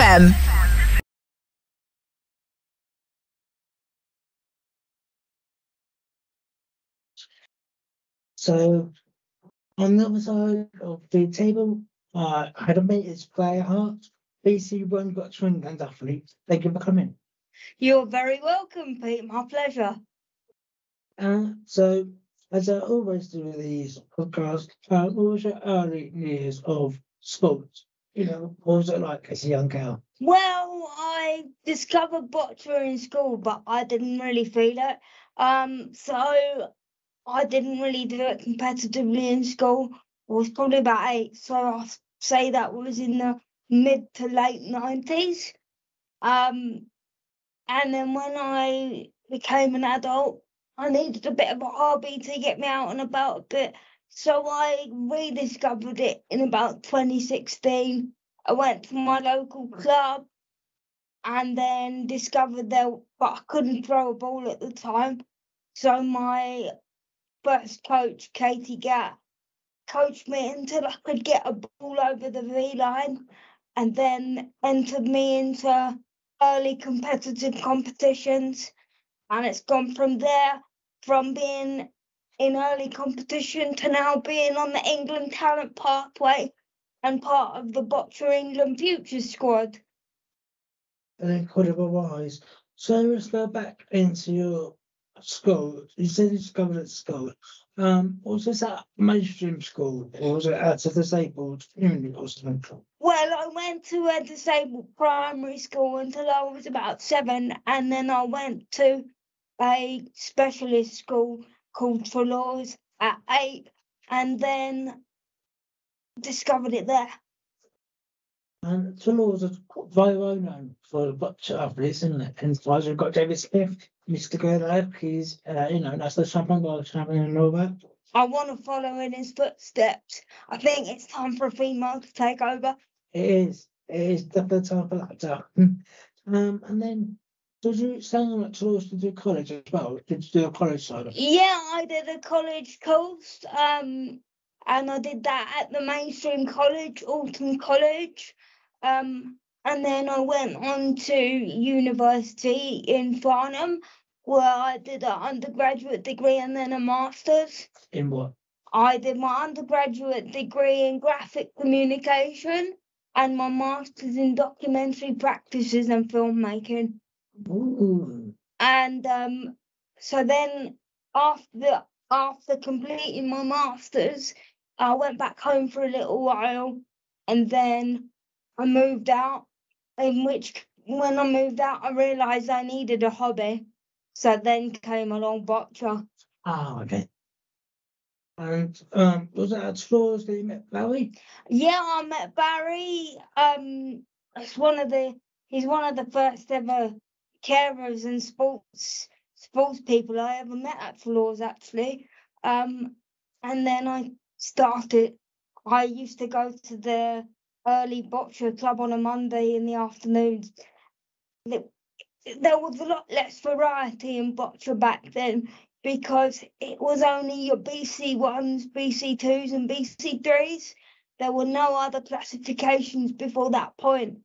FM. So on the other side of the table, I had a mate, it's Fay Hart, BC1 Boccia England athlete. Thank you for coming. You're very welcome, Pete. My pleasure. So as I always do with these podcasts, what was your early years of sport? You know, what was it like as a young girl? Well, I discovered boccia in school, but I didn't really feel it. So I didn't really do it competitively in school. I was probably about 8, so I'll say that was in the mid to late 90s. And then when I became an adult, I needed a bit of a hobby to get me out and about a bit. So I rediscovered it in about 2016. I went to my local club and then discovered but I couldn't throw a ball at the time. So my first coach, Katie Gatt, coached me until I could get a ball over the V-line and then entered me into early competitive competitions. And it's gone from there, from being in early competition to now being on the England talent pathway and part of the Boccia England Futures squad. Incredible wise. So let's go back into your school. You said you discovered at school. Was this at mainstream school or was it at a disabled community or something? Well, I went to a disabled primary school until I was about 7, and then I went to a specialist school called Toulouse at 8, and then discovered it there. And Toulouse is very well known for the boccia athletes, isn't it? And so you've got David Smith, used to go there. He's, national champion, world champion, and all that. I want to follow in his footsteps. I think it's time for a female to take over. It is. It is definitely time for that to happen. And then, did you stay on at Toulouse to do college as well? Did you do a college side of it? Yeah, I did a college course. And I did that at the mainstream college, Alton College. And then I went on to university in Farnham, where I did an undergraduate degree and then a master's. In what? I did my undergraduate degree in graphic communication and my master's in documentary practices and filmmaking. Ooh. And so then after completing my master's, I went back home for a little while, and then I moved out. When I moved out, I realised I needed a hobby. So then came along boccia. Ah, okay. And was it at Toulouse that you met Barry? Yeah, I met Barry. He's one of the first ever carers and sports people I ever met at Toulouse, actually. And then I used to go to the early boccia club on a Monday in the afternoons. There was a lot less variety in boccia back then because it was only your BC1s, BC2s and BC3s. There were no other classifications before that point.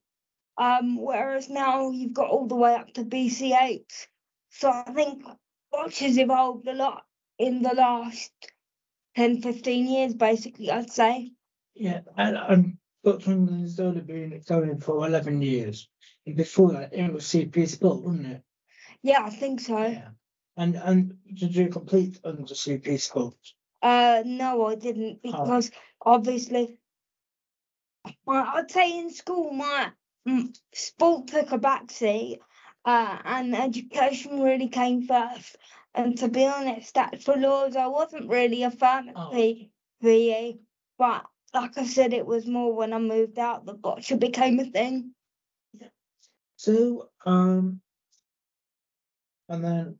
Whereas now you've got all the way up to BC8s. So I think boccia's evolved a lot in the last 10, 15 years, basically, I'd say. Yeah, and Boccia England has only been going for 11 years. And before that, it was CP Sport, wasn't it? Yeah, I think so. Yeah. And did you complete under CP Sport? No, I didn't, because obviously, I'd say in school my sport took a backseat, and education really came first. And to be honest, at Toulouse, I wasn't really a fan of PE, but like I said, it was more when I moved out that boccia became a thing. Yeah. So, and then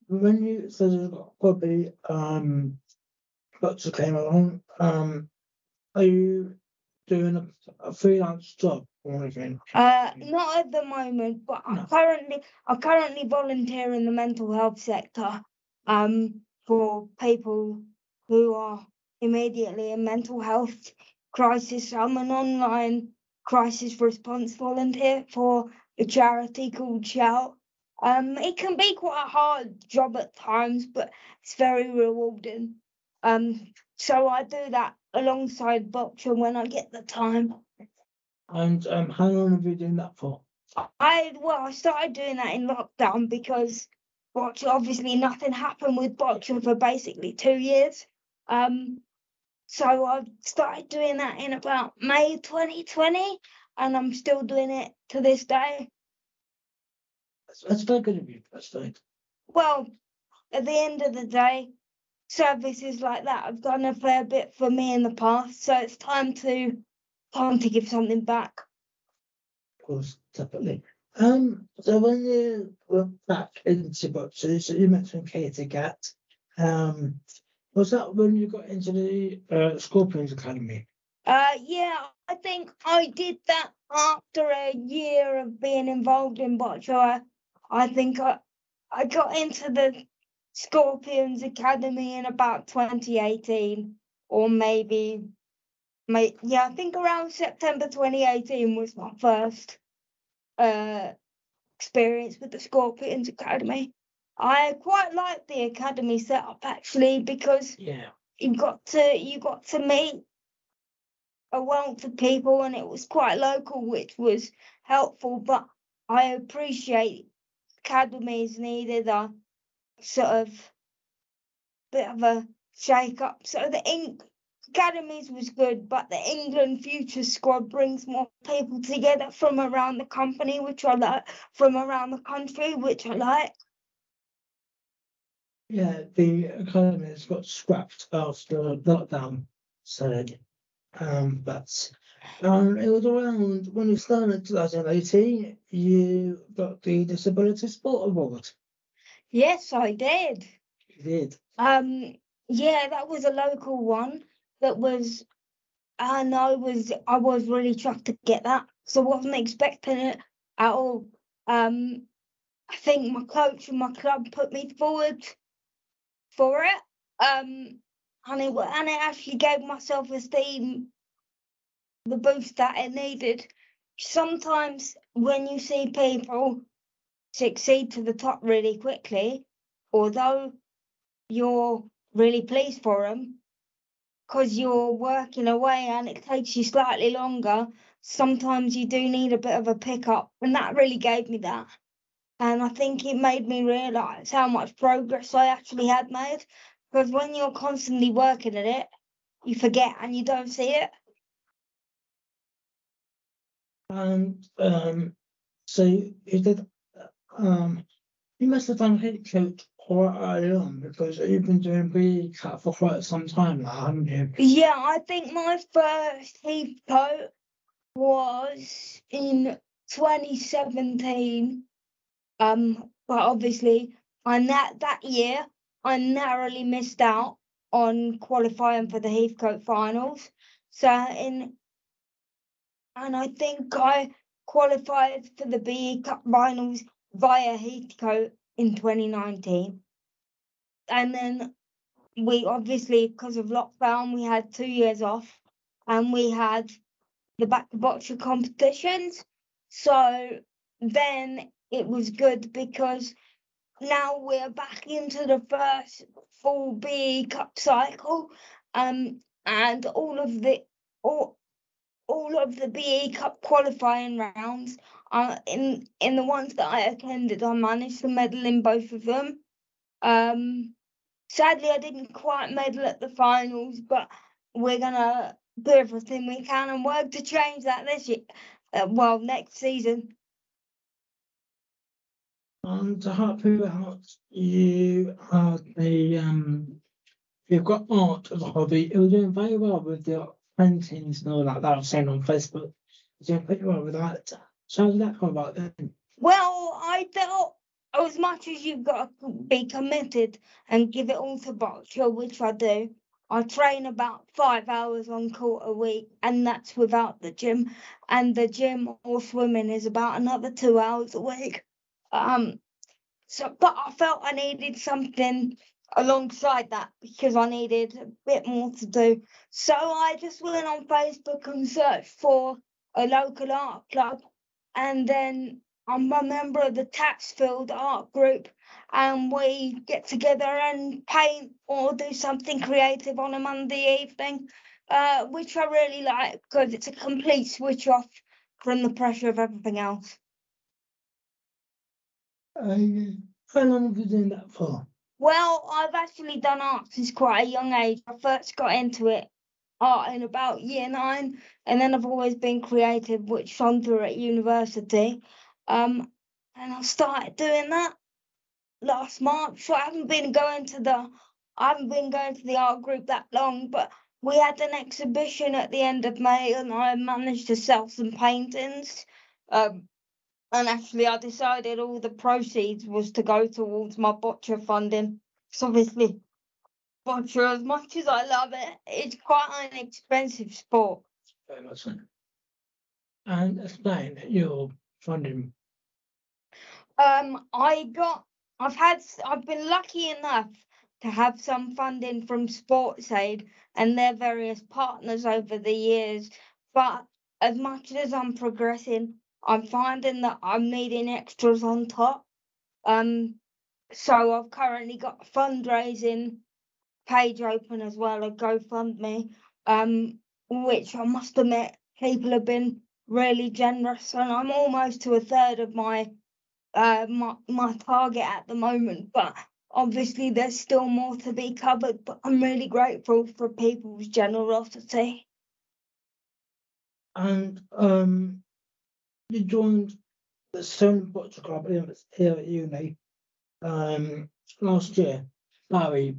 when you said you got hobby, boccia came along, are you doing a freelance job or anything? Not at the moment, but no. I currently volunteer in the mental health sector, for people who are immediately in mental health crisis. I'm an online crisis response volunteer for a charity called Shout. It can be quite a hard job at times, but it's very rewarding. So I do that alongside Boccia when I get the time. And how long have you been doing that for? I started doing that in lockdown because Boccia, obviously nothing happened with Boccia for basically 2 years. So I started doing that in about May 2020, and I'm still doing it to this day. That's very good of you. That's very. Well, at the end of the day, services like that have done a fair bit for me in the past, so it's time to give something back. Of course, definitely. So when you went back into Boccia, so you mentioned Kattegat. Was that when you got into the Scorpions Academy? Yeah, I think I did that after a year of being involved in Boccia. I think I got into the Scorpions Academy in about 2018, or maybe, I think around September 2018 was my first experience with the Scorpions Academy. I quite like the academy setup actually, because you got to meet a wealth of people, and it was quite local, which was helpful. But I appreciate academies needed a sort of bit of a shake up. So the academies was good, but the England Futures squad brings more people together from around the company, which I like, from around the country, which I like. Yeah, the academy has got scrapped after lockdown, so but it was around when you started in 2018, you got the Disability Sport Award. Yes, I did. You did. Yeah, that was a local one. That was, and I was really chuffed to get that. So I wasn't expecting it at all. I think my coach and my club put me forward for it. And it actually gave my self-esteem the boost that it needed. Sometimes when you see people succeed to the top really quickly, although you're really pleased for them because you're working away and it takes you slightly longer, sometimes you do need a bit of a pickup, and that really gave me that. And I think it made me realise how much progress I actually had made, because when you're constantly working at it, you forget and you don't see it. And so you did. You must have done head coach quite early on, because you've been doing BCAT for quite some time now, haven't you? Yeah, I think my first heath coat was in 2017. But obviously, that year I narrowly missed out on qualifying for the Heathcote finals. And I think I qualified for the BE Cup finals via Heathcote in 2019. And then we obviously, because of lockdown, we had 2 years off, and we had the back to Boccia competitions. So then it was good, because now we're back into the first full BE Cup cycle, and all of the BE Cup qualifying rounds are in the ones that I attended. I managed to medal in both of them. Sadly, I didn't quite medal at the finals, but we're gonna do everything we can and work to change that this year. Next season. And to help people out, you have you've got art as a hobby. You're doing very well with your paintings and all that I was saying on Facebook. You're doing pretty well with that. So how did that come about then? Well, I felt as much as you've got to be committed and give it all to Boccia, which I do. I train about 5 hours on court a week, and that's without the gym. And the gym or swimming is about another 2 hours a week. But I felt I needed something alongside that, because I needed a bit more to do. So I just went on Facebook and searched for a local art club, and then I'm a member of the Taxfield art group, and we get together and paint or do something creative on a Monday evening, which I really like because it's a complete switch off from the pressure of everything else. How long have you been doing that for? Well, I've actually done art since quite a young age. I first got into art in about year 9, and then I've always been creative, which shone through at university. And I started doing that last March. So I haven't been going to the art group that long, but we had an exhibition at the end of May, and I managed to sell some paintings. And actually, I decided all the proceeds was to go towards my boccia funding. So obviously, boccia, as much as I love it, it's quite an expensive sport. Very much so. And explain your funding. I've been lucky enough to have some funding from Sports Aid and their various partners over the years. But as much as I'm progressing, I'm finding that I'm needing extras on top. So I've currently got a fundraising page open as well, a GoFundMe, which I must admit people have been really generous, and I'm almost to a third of my target at the moment, but obviously there's still more to be covered. But I'm really grateful for people's generosity. And you joined the Solent Boccia Club here at uni last year. Barry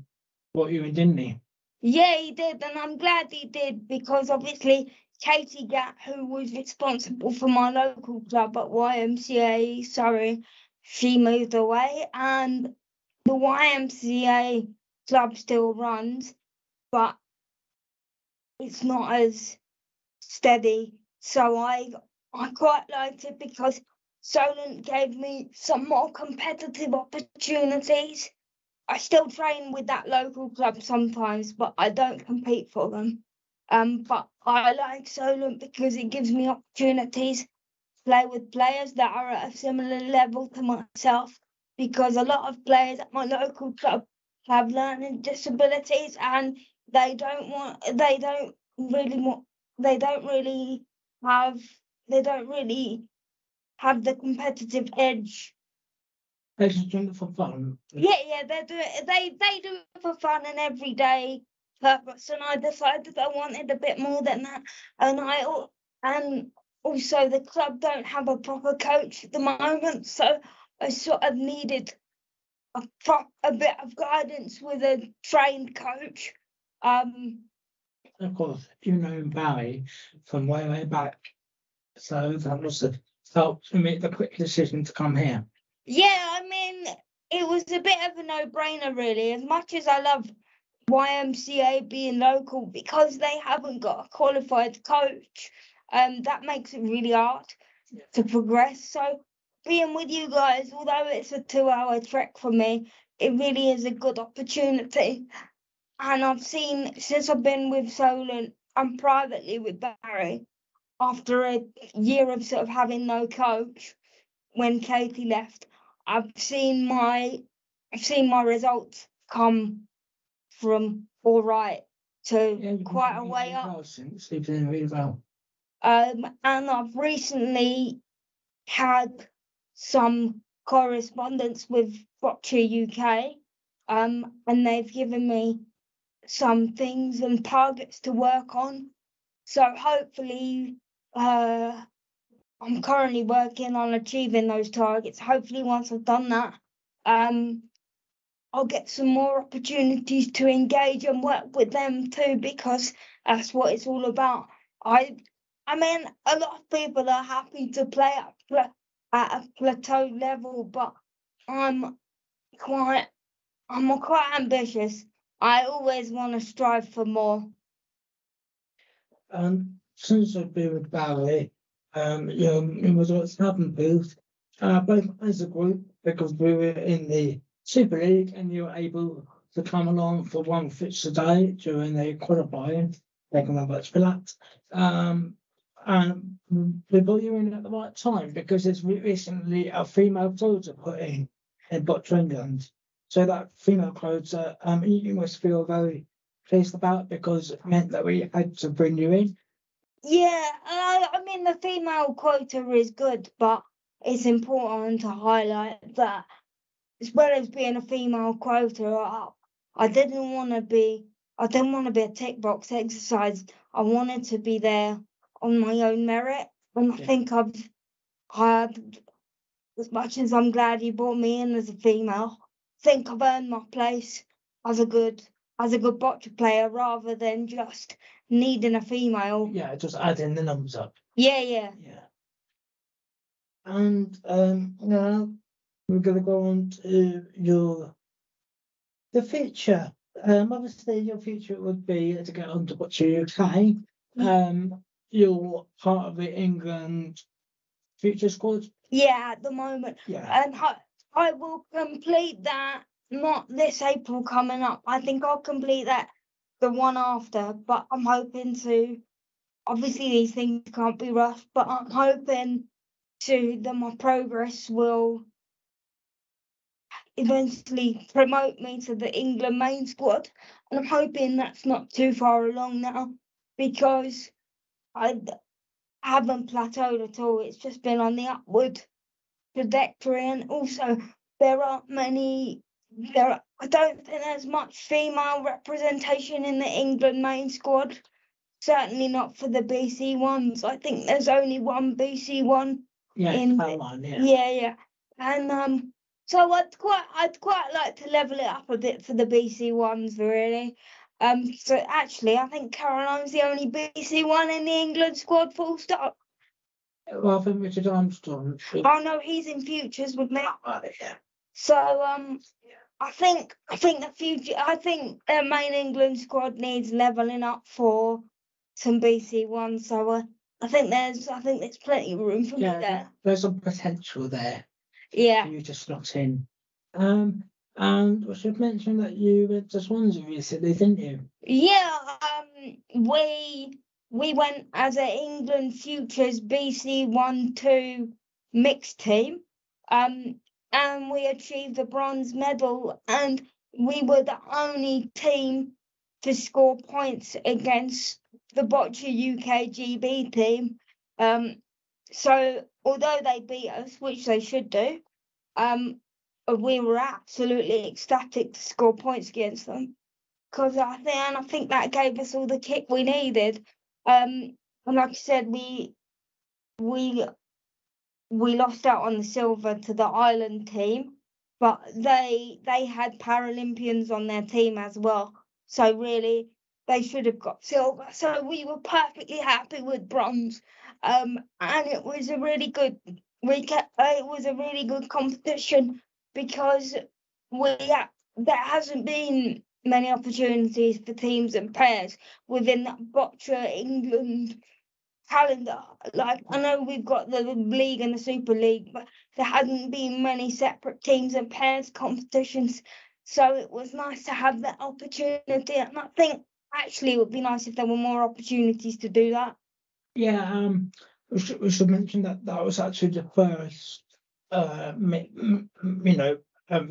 brought you in, didn't he? Yeah, he did, and I'm glad he did, because obviously Katie Gatt, who was responsible for my local club at YMCA Surrey, she moved away, and the YMCA club still runs, but it's not as steady. So I quite liked it because Solent gave me some more competitive opportunities. I still train with that local club sometimes, but I don't compete for them. But I like Solent because it gives me opportunities to play with players that are at a similar level to myself, because a lot of players at my local club have learning disabilities, and they don't really have the competitive edge. They just doing it for fun. Yeah, they do it for fun and everyday purpose. And I decided I wanted a bit more than that. And also the club don't have a proper coach at the moment, so I sort of needed a bit of guidance with a trained coach. Of course, you know Barry from way back, so that must have helped to make the quick decision to come here. Yeah, I mean, it was a bit of a no-brainer, really. As much as I love YMCA being local, because they haven't got a qualified coach, that makes it really hard to progress. So being with you guys, although it's a 2-hour trek for me, it really is a good opportunity. And I've seen, since I've been with Solent and privately with Barry, after a year of sort of having no coach, when Katie left, I've seen my results come from all right to quite a way up. Since you've been really well. And I've recently had some correspondence with Boccia UK, and they've given me some things and targets to work on. So hopefully, I'm currently working on achieving those targets. Hopefully, once I've done that, I'll get some more opportunities to engage and work with them too, because that's what it's all about. I mean, a lot of people are happy to play at a plateau level, but I'm quite ambitious. I always want to strive for more. And since I've been with Barry, your results have improved, both as a group, because we were in the Super League and you were able to come along for one fixture day during the qualifying. Thank you very much for that. we got you in at the right time because there's recently a female quota put in Boccia England. So that female quota, you must feel very pleased about because it meant that we had to bring you in. Yeah, I mean the female quota is good, but it's important to highlight that as well as being a female quota, I didn't want to be a tick box exercise. I wanted to be there on my own merit, and I think I've had, as much as I'm glad you brought me in as a female, I think I've earned my place as a good boccia player rather than just needing a female. Yeah, just adding the numbers up. Yeah. And now we're going to go on to the future. Obviously, your future would be to get on to Boccia UK. You're part of the England future squad. Yeah, at the moment. Yeah. And I will complete that, not this April coming up. I think I'll complete that the one after, but I'm hoping to, obviously these things can't be rushed, but I'm hoping that my progress will eventually promote me to the England main squad. And I'm hoping that's not too far along now because I haven't plateaued at all. It's just been on the upward trajectory, and also I don't think there's much female representation in the England main squad. Certainly not for the BC1s. I think there's only one BC1. Yeah, Yeah. And so I'd quite like to level it up a bit for the BC1s, really. So actually, I think Caroline's the only BC1 in the England squad, full stop. Well, I think Richard Armstrong. Oh no, he's in futures with me. Yeah. So I think the main England squad needs levelling up for some BC1. So I think there's plenty of room for me there. There's some potential there. Yeah. You just not in. And we should mention that you went to Swansea recently, didn't you? Yeah. We went as an England Futures BC1 2 mixed team. And we achieved a bronze medal, and we were the only team to score points against the Boccia UK GB team. So although they beat us, which they should do, we were absolutely ecstatic to score points against them, because I think that gave us all the kick we needed. And like I said, we lost out on the silver to the Ireland team, but they had Paralympians on their team as well. So really, they should have got silver. So we were perfectly happy with bronze. And it was a really good competition because there hasn't been many opportunities for teams and pairs within that Boccia England calendar. Like, I know we've got the league and the Super League, but there hadn't been many separate teams and pairs competitions, so it was nice to have that opportunity. And I think actually it would be nice if there were more opportunities to do that. Yeah, we should mention that was actually the first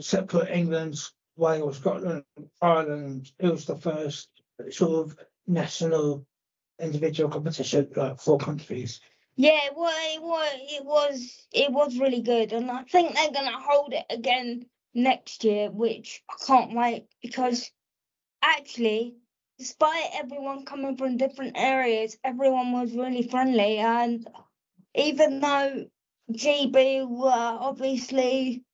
separate England, Wales, Scotland, Ireland. It was the first sort of national individual competition, like 4 countries. Yeah, well, it was really good, and I think they're gonna hold it again next year, which I can't wait, because actually, despite everyone coming from different areas, everyone was really friendly, and even though GB were obviously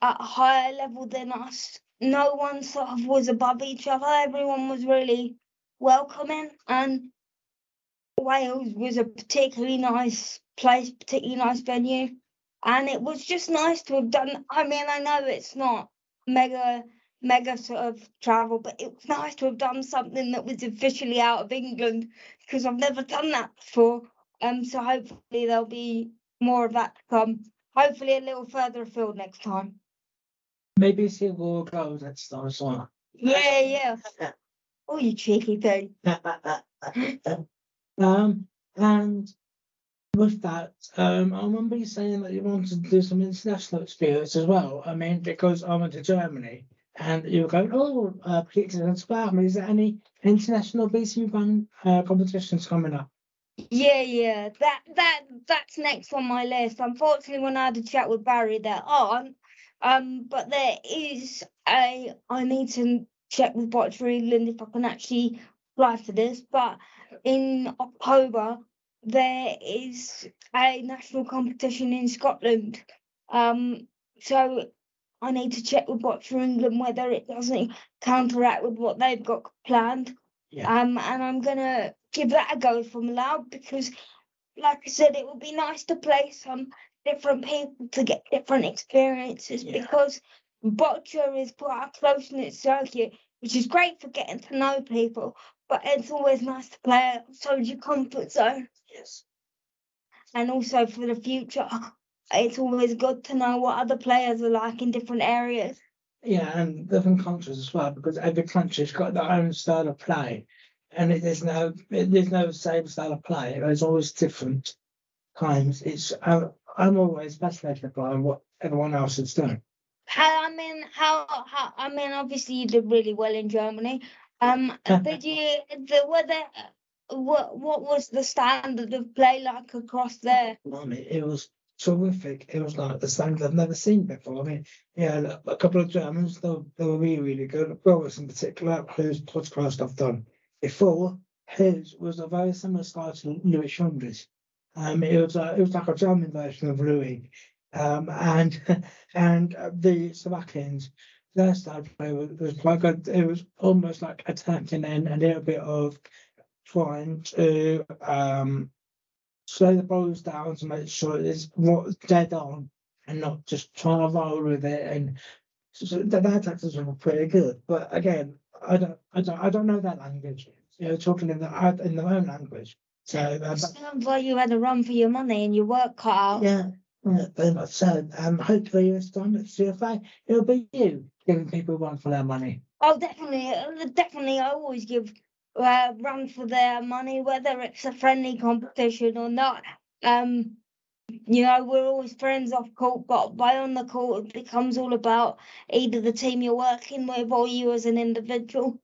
at a higher level than us, no one sort of was above each other. Everyone was really welcoming, and Wales was a particularly nice place, particularly nice venue, and it was just nice to have done. I mean, I know it's not mega sort of travel, but it was nice to have done something that was officially out of England, because I've never done that before. So hopefully there'll be more of that to come. Hopefully a little further afield next time. Maybe silver or gold next time as well. Yeah. Oh, you cheeky thing. And with that, I remember you saying that you wanted to do some international experience as well. I mean, because I went to Germany and you were going, oh, Peter and Spam, is there any international BC1 competitions coming up? Yeah. That's next on my list. Unfortunately, when I had a chat with Barry, they're on. But there is I need to check with Boccia England if I can actually apply for this. But in October, there is a national competition in Scotland. So I need to check with Boccia England whether it doesn't counteract with what they've got planned. Yeah. And I'm gonna give that a go from now because, like I said, it would be nice to play some different people to get different experiences because Boccia is quite a close-knit circuit, which is great for getting to know people, but it's always nice to play outside your comfort zone. Yes. And also for the future, it's always good to know what other players are like in different areas. Yeah, and different countries as well, because every country's got their own style of play, and there's no same style of play. It's always different kinds. I'm always fascinated by what everyone else is doing. I mean, obviously you did really well in Germany. Did you? What was the standard of play like across there? I mean, it was terrific. It was like the standard I've never seen before. I mean, yeah, a couple of Germans, they were really, really good. Boris in particular, whose podcast I've done before, his was a very similar style to Louis Chambers. It was like a German version of Louis. And the Slovakians, their style of play was quite good. It was almost like attacking and a little bit of trying to slow the balls down to make sure it's dead on and not just trying to roll with it. And so their tactics were pretty good. But again, I don't know that language. You know, talking in their own language. So sounds like you had a run for your money and your work cut out. Yeah, very much so. Hopefully this time at CFA, it'll be you giving people one for their money. Oh, definitely. I always give run for their money, whether it's a friendly competition or not. You know, we're always friends off court, but by on the court, it becomes all about either the team you're working with or you as an individual.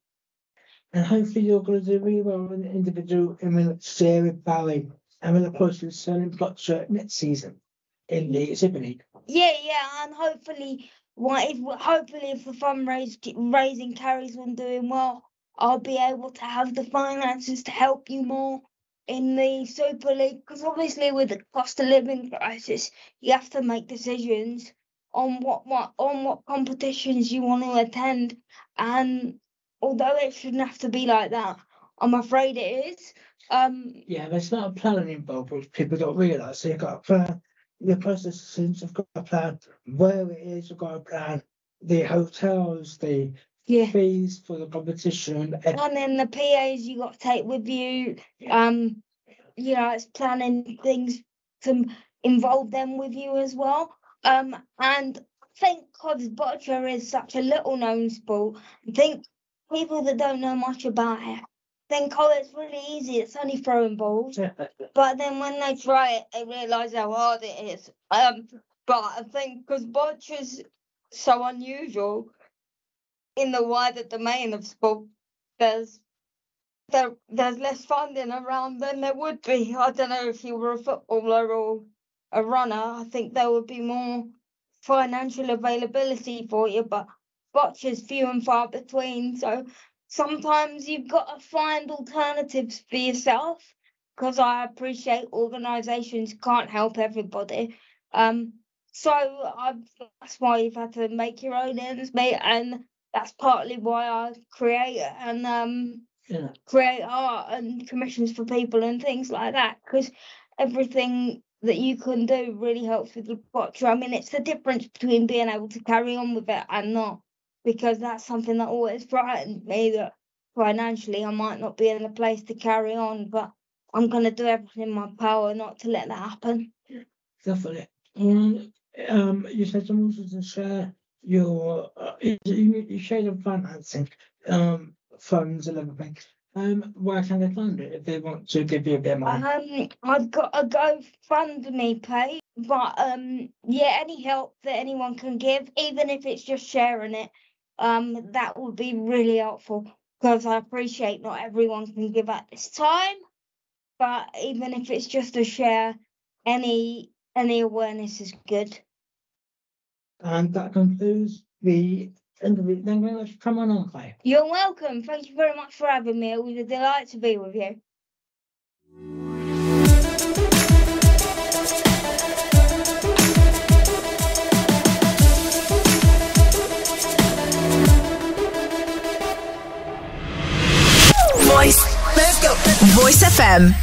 And hopefully you're going to do really well in the individual and we'll share with Barry and we'll approach the Solent Boccia next season in the Super League. Yeah, and hopefully if the fundraising carries on doing well, I'll be able to have the finances to help you more in the Super League. Because obviously with the cost of living crisis, you have to make decisions on what competitions you want to attend. And although it shouldn't have to be like that, I'm afraid it is. Yeah, there's not a plan involved, which people don't realise. So you've got a plan. The process since you've got a plan where it is, you've got a plan the hotels, the fees for the competition, and then the PAs you got to take with you. You know, it's planning things to involve them with you as well. And I think because Boccia is such a little known sport, I think people that don't know much about it think, oh, it's really easy, it's only throwing balls. But then when they try it, they realise how hard it is. But I think because Boccia's so unusual in the wider domain of sport, there's less funding around than there would be. I don't know if you were a footballer or a runner. I think there would be more financial availability for you, but Boccia's few and far between. So sometimes you've got to find alternatives for yourself, because I appreciate organisations can't help everybody. So that's why you've had to make your own ends meet, and that's partly why I create and create art and commissions for people and things like that, because everything that you can do really helps with the Boccia. I mean, it's the difference between being able to carry on with it and not, because that's something that always frightened me, that financially I might not be in a place to carry on, but I'm going to do everything in my power not to let that happen. Definitely. You said someone was to share your you share your financing funds and everything. where can they find it if they want to give you a bit more? I've got a GoFundMe page, but yeah, any help that anyone can give, even if it's just sharing it, that would be really helpful, because I appreciate not everyone can give at this time, but even if it's just a share, any awareness is good. And that concludes the interview. Thank you very much for coming on, Fay. You're welcome. Thank you very much for having me. It was a delight to be with you. Voice. Let's go. Voice FM.